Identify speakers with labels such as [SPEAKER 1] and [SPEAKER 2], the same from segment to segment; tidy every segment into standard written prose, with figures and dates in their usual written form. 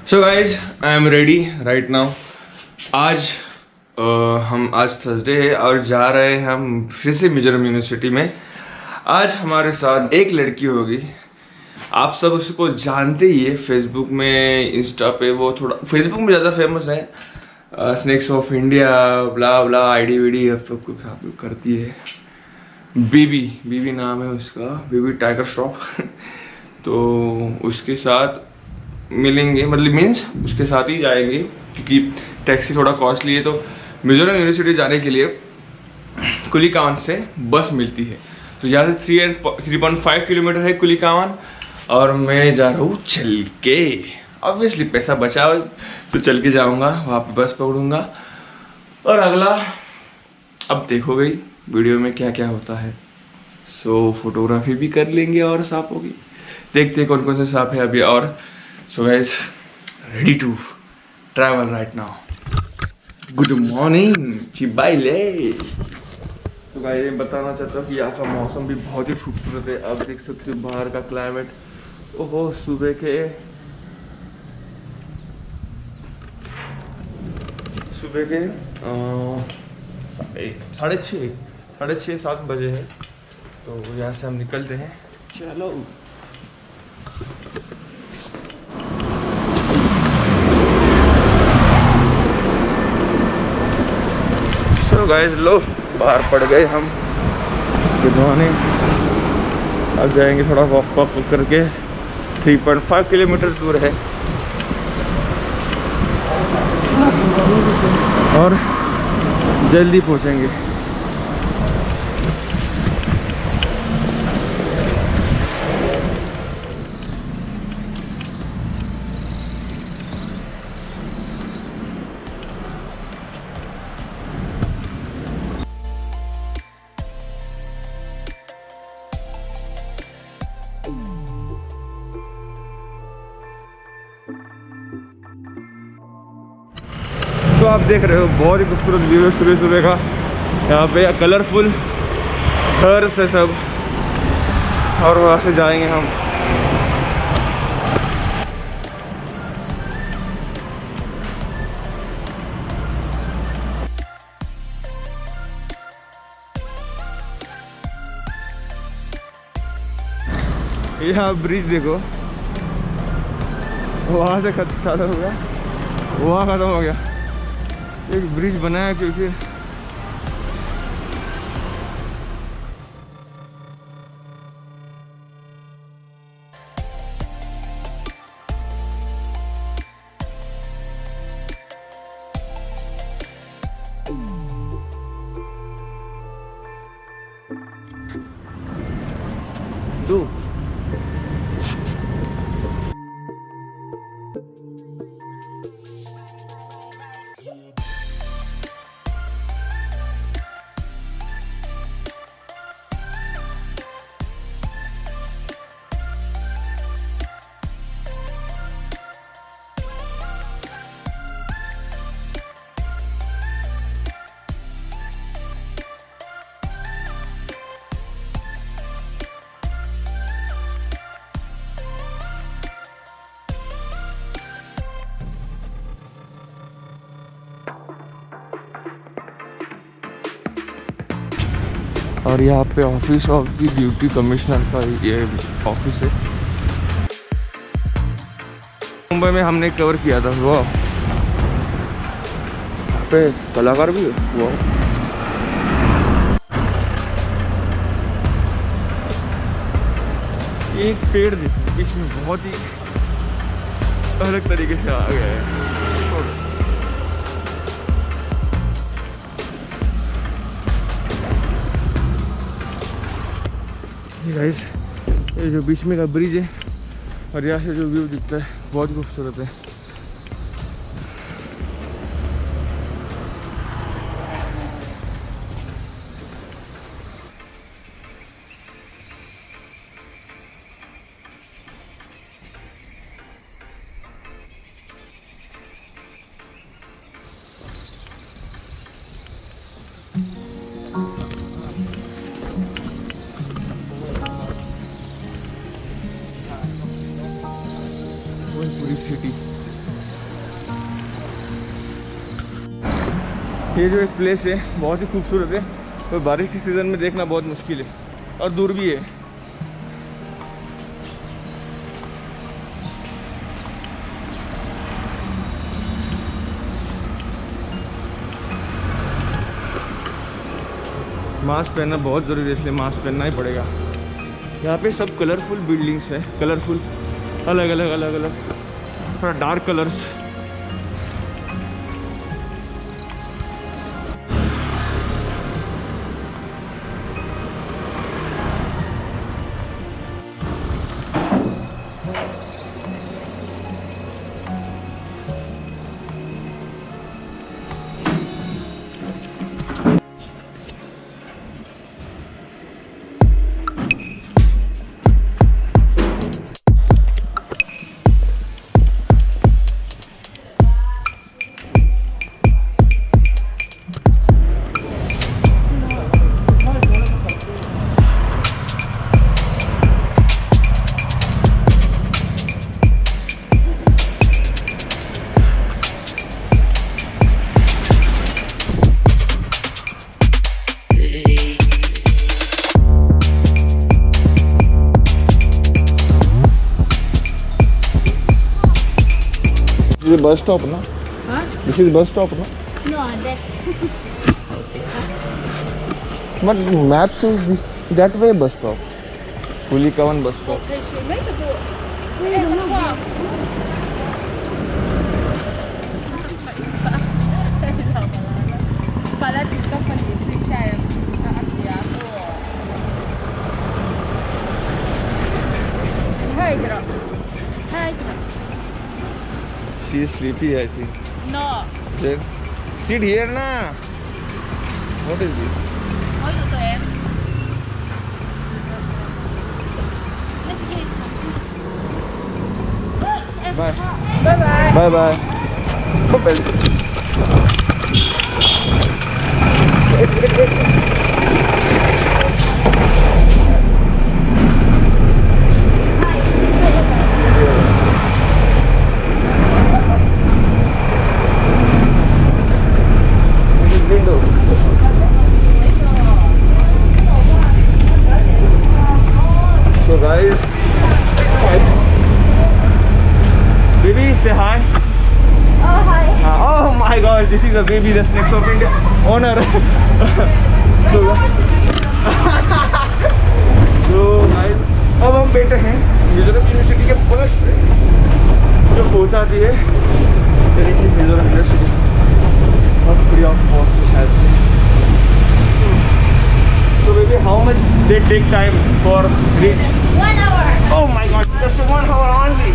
[SPEAKER 1] So guys I am ready right now. आज आज Thursday है और जा रहे हैं हम फिर से मिजोरम यूनिवर्सिटी में। आज हमारे साथ एक लड़की होगी, आप सब उसको जानते ही है, फेसबुक में इंस्टा पे वो थोड़ा फेसबुक में ज़्यादा फेमस है। Snacks of India blah blah आईडी वीडी सब कुछ करती है। बीबी बीबी नाम है उसका, बीबी टाइगर श्रॉफ। तो उसके साथ मिलेंगे, मतलब मीन्स उसके साथ ही जाएंगे क्योंकि टैक्सी थोड़ा कॉस्टली है। तो मिजोरम यूनिवर्सिटी जाने के लिए कुलिकावन से बस मिलती है। तो यहाँ से 3.5 किलोमीटर है कुलिकावन और मैं जा रहा हूँ चल के। ऑब्वियसली पैसा बचा तो चल के जाऊँगा, वहाँ पे बस पकड़ूंगा। और अगला अब देखोगे वीडियो में क्या क्या होता है। सो फोटोग्राफी भी कर लेंगे और सांपों की देखते हैं कौन कौन से सांप है अभी। और so guys ready to travel right now. Good morning चिबाइले। तो गाइस मैं बताना चाहता हूँ कि यहाँ का मौसम भी बहुत ही खूबसूरत है। आप देख सकते हो बाहर का क्लाइमेट। ओहो सुबह के 6:30-7 बजे है। तो यहाँ से हम निकलते हैं, चलो। तो गाइस लो बाहर पड़ गए हम। Good morning. अब जाएंगे थोड़ा वॉक करके, 3.5 किलोमीटर दूर है और जल्दी पहुंचेंगे। तो आप देख रहे हो बहुत ही खूबसूरत व्यू है सुबह सुबह का। यहाँ पे कलरफुल घर से सब, और वहाँ से जाएंगे हम। यहाँ ब्रिज देखो, वहाँ से खत्म चालू हो गया, वहाँ खत्म हो गया। एक ब्रिज बनाया क्योंकि दो और यहाँ पे office of the duty commissioner का ये ऑफिस है। मुंबई में हमने कवर किया था वो। यहाँ पे कलाकार भी है वो। एक पेड़ देखो इसमें बहुत ही अलग तरीके से आ गया है। गाइस ये जो बीच में का ब्रिज है और यहाँ से जो व्यू दिखता है बहुत ही खूबसूरत है। पूरी सिटी ये जो एक प्लेस है बहुत ही खूबसूरत है, और बारिश के सीज़न में देखना बहुत मुश्किल है और दूर भी है। मास्क पहनना बहुत ज़रूरी है, इसलिए मास्क पहनना ही पड़ेगा। यहाँ पे सब कलरफुल बिल्डिंग्स है, कलरफुल, अलग अलग थोड़ा dark colours. This is bus stop, no?
[SPEAKER 2] Huh?
[SPEAKER 1] This is bus stop, no?
[SPEAKER 2] No, that.
[SPEAKER 1] But map says this that way bus stop. Pulikavan bus stop.
[SPEAKER 2] Pala dito pandisig siya ang Asiago. Hi, girl. Hi, girl.
[SPEAKER 1] She is sleepy, I think.
[SPEAKER 2] No.
[SPEAKER 1] Then sit here, na. What is this?
[SPEAKER 2] Ôi, tụi em.
[SPEAKER 1] Bye.
[SPEAKER 2] Bye bye.
[SPEAKER 1] Bye bye. Bye. So guys, baby, say hi.
[SPEAKER 2] Oh, hi.
[SPEAKER 1] Oh my God, this is a baby, the Snakes of India owner. So guys, अब हम बैठे हैं Mizoram university के बस पे जो पहुंचाती है मिजोरम यूनिवर्सिटी और फ्री ऑफ कॉस्ट शायद से। So baby, how much they take time for reach?
[SPEAKER 2] 1 hour.
[SPEAKER 1] Oh my God, just 1 hour only.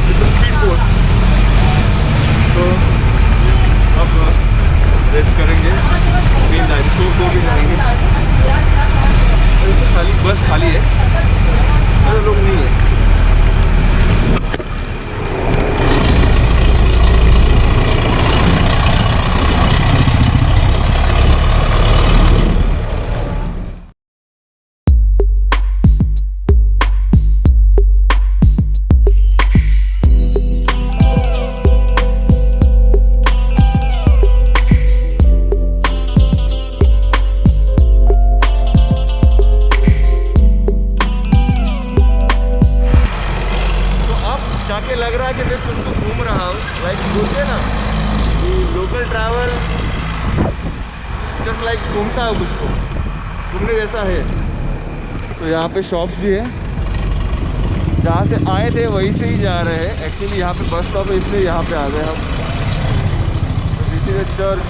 [SPEAKER 1] It's a speed boat. तो अब रेस्ट करेंगे, नींद आए सो भी जाएंगे। खाली बस खाली है, अरे लोग नहीं है। जाके लग रहा है कि मैं कुछ तो घूम रहा हूँ, लाइक बोलते ना कि लोकल ट्रैवल जस्ट लाइक घूमता है कुछ तो घूमने जैसा है। तो यहाँ पे शॉप्स भी है, जहाँ से आए थे वहीं से ही जा रहे हैं। एक्चुअली यहाँ पे बस स्टॉप है इसलिए यहाँ पे आ गए हम। This is a church,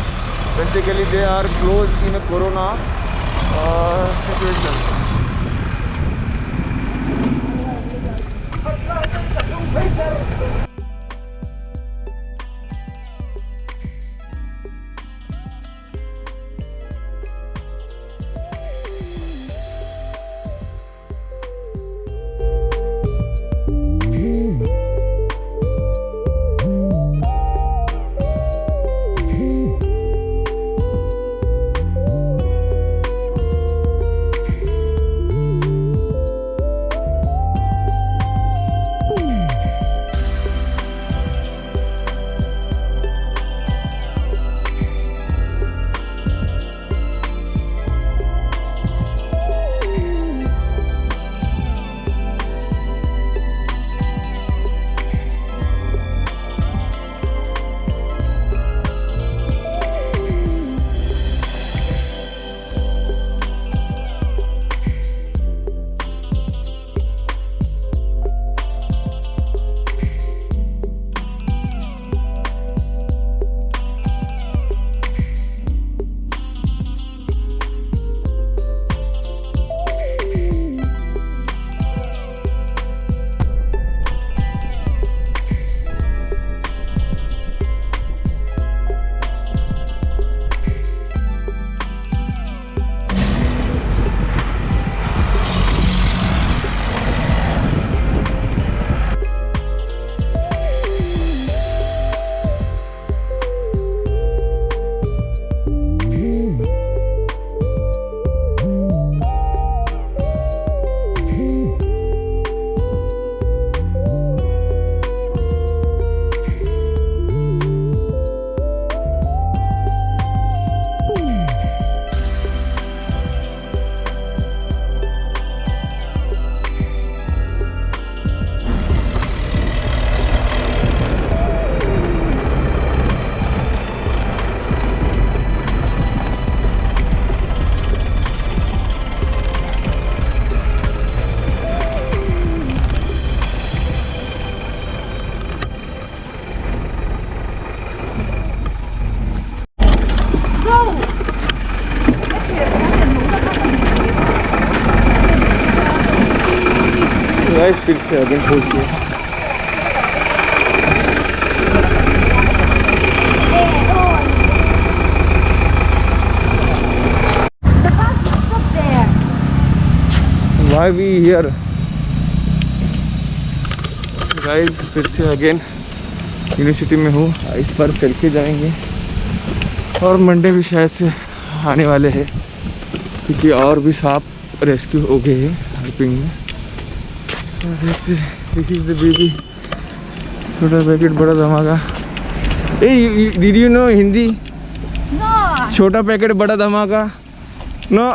[SPEAKER 1] basically they are close in a corona situation. से अगेन पहुँच गए।
[SPEAKER 2] The bus is stuck there.
[SPEAKER 1] Why we here? Guys फिर से अगेन यूनिवर्सिटी में हूँ। इस बार चल के जाएंगे और मंडे भी शायद से आने वाले हैं क्योंकि और भी सांप रेस्क्यू हो गए हैं हेल्पिंग में। दिस इज द बेबी, छोटा पैकेट बड़ा धमाका। ए did you know Hindi?
[SPEAKER 2] No.
[SPEAKER 1] छोटा पैकेट बड़ा धमाका। No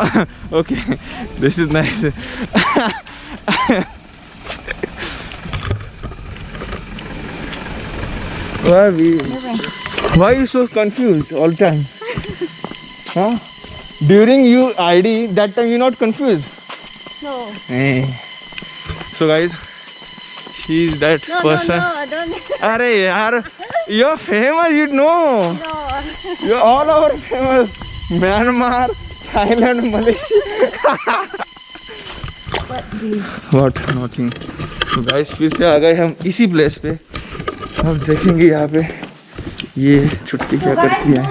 [SPEAKER 1] okay, this is nice. Why you so confused all the time? Huh? During you ID that time you not confused.
[SPEAKER 2] No.
[SPEAKER 1] Hey. So guys, she is that
[SPEAKER 2] No,
[SPEAKER 1] person.
[SPEAKER 2] no, no, don't.
[SPEAKER 1] अरे यार, you're famous, you know.
[SPEAKER 2] No.
[SPEAKER 1] You're all over famous. Myanmar, Thailand, Malaysia. What? Nothing. So guys, फिर से आ गए हम इसी place पे। अब देखेंगे यहाँ पे ये छुट्टी क्या करती है।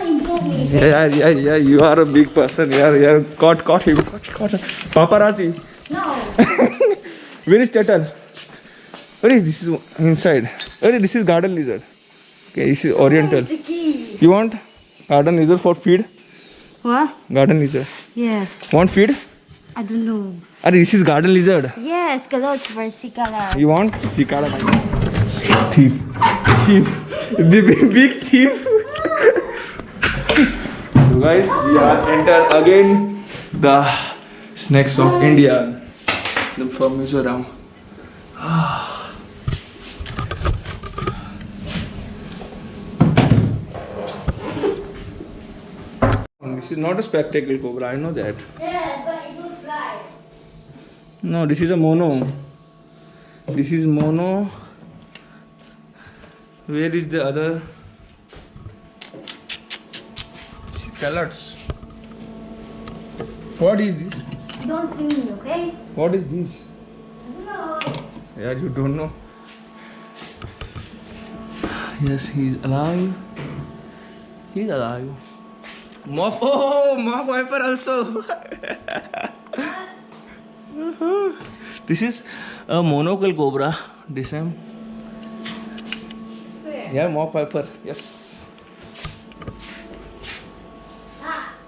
[SPEAKER 1] यार you are a big person यार caught him. Paparazzi.
[SPEAKER 2] No.
[SPEAKER 1] Where is turtle? अरे this is inside. अरे this is garden lizard. Okay, this is oriental.
[SPEAKER 2] The key.
[SPEAKER 1] You want garden lizard for feed?
[SPEAKER 2] What?
[SPEAKER 1] Garden lizard.
[SPEAKER 2] Yes.
[SPEAKER 1] Want feed?
[SPEAKER 2] I don't know.
[SPEAKER 1] अरे this is garden lizard.
[SPEAKER 2] Yes, kalau versikala.
[SPEAKER 1] You want? Sikara. Thief. The big thief. So guys, we are enter again the snacks of India. The from Mizoram. This is not a spectacle cobra, I know that.
[SPEAKER 2] Yes, but it will fly.
[SPEAKER 1] No, this is a mono. This is mono. Where is the other? Scallops. What is this?
[SPEAKER 2] Don't see me, okay?
[SPEAKER 1] What is this?
[SPEAKER 2] No.
[SPEAKER 1] Yeah, you don't know. Yes, he's alive. He's alive. Mock viper also. This is a monocle cobra. This time.
[SPEAKER 2] Where?
[SPEAKER 1] Yeah, mock viper. Yes.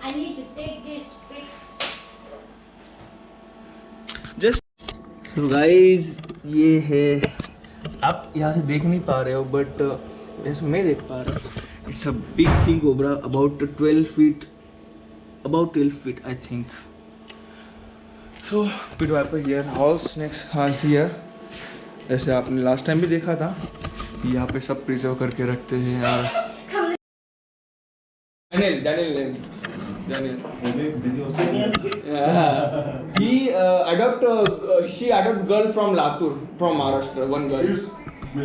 [SPEAKER 2] I need to take this pic.
[SPEAKER 1] Just. So guys, ये है, आप यहाँ से देख नहीं पा रहे हो बट ऐसे मैं देख पा रहा हूँ. It's a big king cobra, about 12 feet, I think. So pit viper here, all snakes are here. जैसे आपने लास्ट टाइम भी देखा था, यहाँ पे सब प्रिजर्व करके रखते हैं यार. Daniel. She adopt girl from Latur, from Maharashtra, one girl. Yo,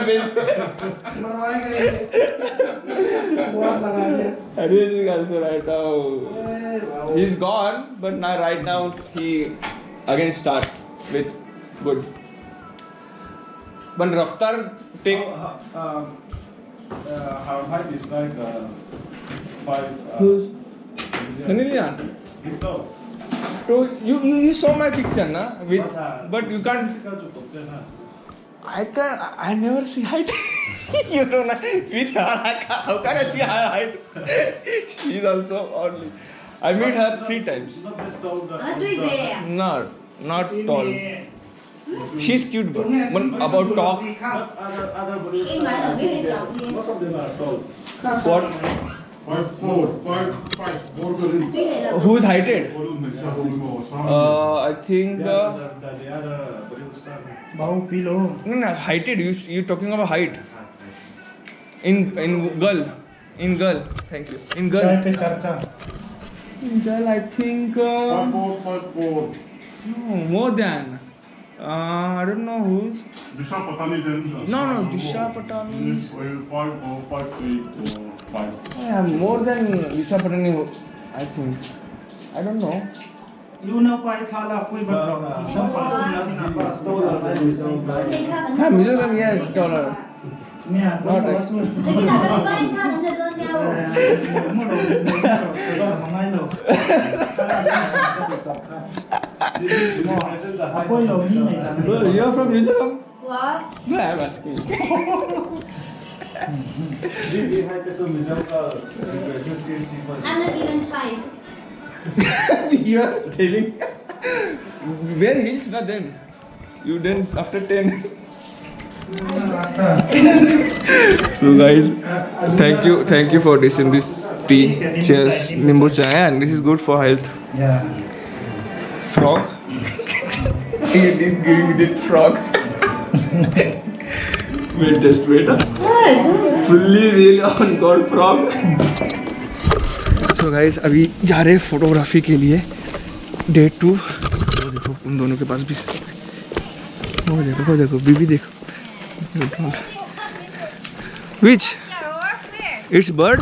[SPEAKER 1] best. Anuj is also right now. He's gone, but now right now he again start with good. But Raftar take.
[SPEAKER 3] Her height is like 5.
[SPEAKER 1] Who's? Sunny Leon.
[SPEAKER 3] No.
[SPEAKER 1] So you saw my picture, na? With but you can't. I never see height. You don't know. With her, how can I see her height? She's also only. I met her 3 times.
[SPEAKER 3] Not that tall.
[SPEAKER 1] Not tall. She's cute, but when about talk.
[SPEAKER 3] Other bodies. Most of them are tall.
[SPEAKER 1] What?
[SPEAKER 4] 5'4", 5'5",
[SPEAKER 1] Who's heighted?
[SPEAKER 4] Borderline.
[SPEAKER 1] I think.
[SPEAKER 3] The other body star.
[SPEAKER 1] No, heighted. You talking about height? In girl. Thank you. In girl. In girl, I think.
[SPEAKER 4] 5'4",
[SPEAKER 1] No, more than. I don't know who's.
[SPEAKER 4] Disha Patani then.
[SPEAKER 1] No, Disha Patani.
[SPEAKER 4] Is 5 or 5'8" or 5.
[SPEAKER 1] Yeah, more than Disha Patani, I think. I don't know.
[SPEAKER 3] You know why Thala Pui Batok? Some
[SPEAKER 1] हाँ मिजोरम ये dollar
[SPEAKER 3] Yeah,
[SPEAKER 1] Not
[SPEAKER 3] not
[SPEAKER 1] actually. You're from Mizoram?
[SPEAKER 2] What?
[SPEAKER 1] No, I'm asking.
[SPEAKER 2] I'm not even 5.
[SPEAKER 1] You're telling. Where hills not then? You then after 10. So guys, thank you for tasting this tea. Cheers, nimbu chai, and this is good for health.
[SPEAKER 3] Yeah.
[SPEAKER 1] Frog. You did give me that frog. Wait, just wait. Fully really on God frog. So guys, अभी जा रहे हैं photography के लिए day 2. तो देखो उन दोनों के पास भी वो देखो बीबी देखो. Which? It's bird.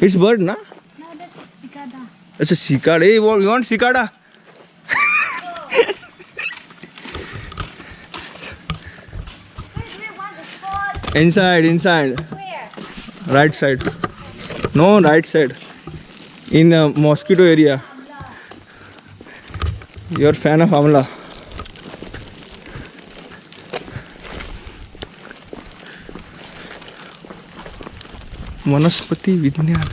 [SPEAKER 1] It's bird, na?
[SPEAKER 2] No, that's cicada.
[SPEAKER 1] It's a cicada. Hey, you want cicada? Inside.
[SPEAKER 2] Where?
[SPEAKER 1] Right side. No, right side. In mosquito area. You're a fan of Amla. वनस्पति विज्ञान.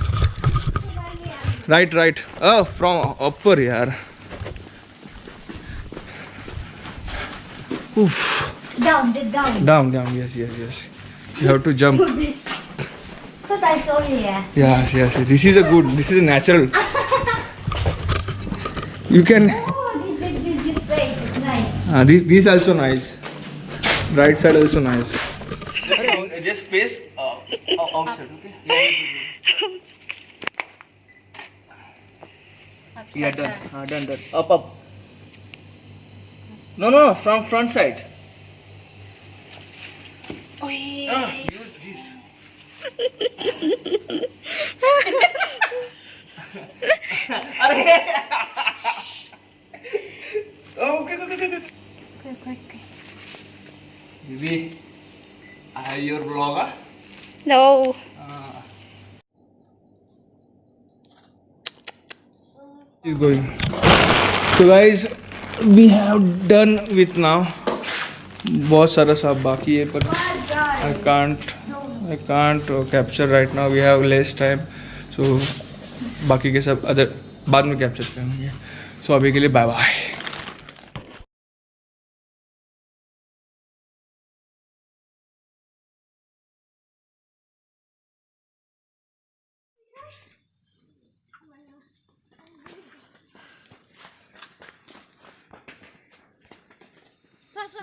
[SPEAKER 1] Right. Oh, from upper यार.
[SPEAKER 2] Down.
[SPEAKER 1] Down. Yes. You have to jump.
[SPEAKER 2] So I saw here.
[SPEAKER 1] Yes. This is a natural. You can.
[SPEAKER 2] Oh, this place is nice.
[SPEAKER 1] This also nice. Right side also nice. Just face outside, okay? Yeah, done. Done. Up. No, from front side. Use this. Okay.
[SPEAKER 2] Quick.
[SPEAKER 1] Baby, are you your vlogger?
[SPEAKER 2] No.
[SPEAKER 1] Keep going. So guys, we have done with now. बहुत सारा सब बाकी है पर I can't capture right now. We have less time. So बाकी के सब other बाद में कैप्चर करेंगे. So अभी के लिए bye bye.
[SPEAKER 2] Fast.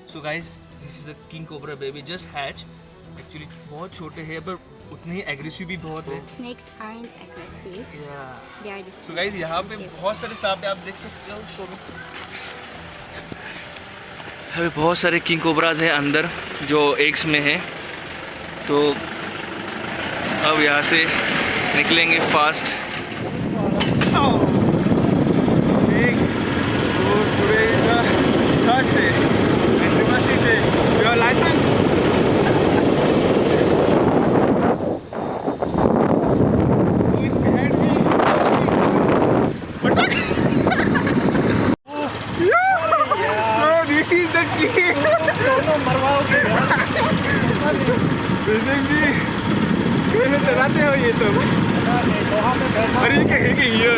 [SPEAKER 1] So guys, this is a king cobra baby just hatch. Actually बहुत छोटे हैं पर उतने ही एग्रेसिव भी बहुत है.
[SPEAKER 2] Snakes aren't aggressive.
[SPEAKER 1] Yeah.
[SPEAKER 2] They are the
[SPEAKER 1] So guys, यहाँ पे बहुत सारे सांप हैं, आप देख सकते हो. शो में अभी बहुत सारे किंग कोबराज हैं अंदर जो एग्स में हैं. तो अब यहाँ से निकलेंगे फास्ट. चलाते हो ये सब. अरे ये